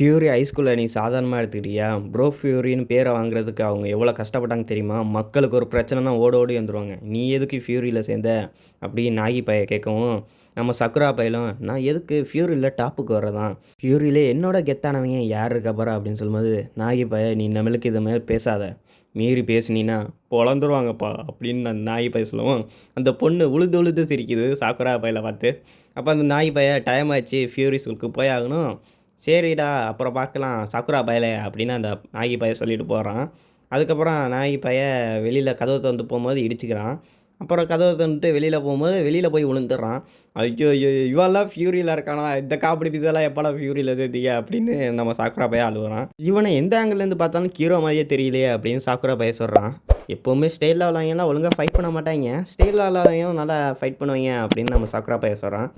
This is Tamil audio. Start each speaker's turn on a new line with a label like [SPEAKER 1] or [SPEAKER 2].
[SPEAKER 1] ஃபியூரி ஹைஸ்கூல்ல நீ சாதாரணமா எடுத்துக்கிட்டியா? ப்ரோ ஃபியூரின்னு பேர வாங்குறதுக்கு அவங்க எவ்வளோ கஷ்டப்பட்டாங்க தெரியுமா? மக்களுக்கு ஒரு பிரச்சனைனா ஓடி ஓடி வந்துருவாங்க. "நீ எதுக்கு ஃபியூரியில சேர்ந்த?" அப்படின்னு நாகி பையன் கேட்கவும், நம்ம சக்குரா பயலும், "நான் எதுக்கு ஃபியூரியில டாப்புக்கு வர்றதான். ஃபியூரியிலே என்னோட கெத்தானவங்க யார் இருக்கா பாரு" அப்படின்னு சொல்லும்போது, நாகி பையன், "நீ நம்மளுக்கு இது மாரி பேசாத. மீறி பேசினீன்னா பொளந்துருவாங்கப்பா" அப்படின்னு அந்த நாய் பையன் சொல்லவும், அந்த பொண்ணு உழுது உழுது சிரிக்குது சாக்குரா பயல பார்த்து. அப்ப அந்த நாய் பையன், "டைம் ஆச்சு ஃபியூரி ஸ்கூலுக்கு போய் ஆகணும். சரிடா அப்புறம் பார்க்கலாம் சாக்குரா பயலே" அப்படின்னு அந்த நாயி பையன் சொல்லிட்டு போறான். அதுக்கப்புறம் நாயி பையன் வெளியில கதவ தொறந்து போம்போது இடிச்சுக்கிறான். அப்புறம் கதவ தொறந்துட்டு வெளியில போம்போது வெளியில போய் விழுந்துடுறான். "ஐய்யய்யோ! இவன்லாம் ஃபியூரில இருக்கானா? இந்த காமெடி பீஸெல்லாம் எப்படா ஃபியூரில சேர்த்தீங்க?" அப்படின்னு நம்ம சாக்குரா பையன் அழுவுறான். "இவன எந்த ஆங்கிள்லேருந்து பார்த்தாலும் ஹீரோ மாரியே தெரியலையே" அப்படின்னு சாக்குரா பையன் சொல்றான். "எப்பவுமே ஸ்டைல்ல உள்ளவங்கலாம் ஒழுங்கா ஃபைட் பண்ண மாட்டாய்ங்க. ஸ்டைல்ல உள்ளவங்க நல்லா ஃபைட் பண்ணுவாய்ங்க" அப்படின்னு நம்ம சாக்குரா பையன் சொல்றான்.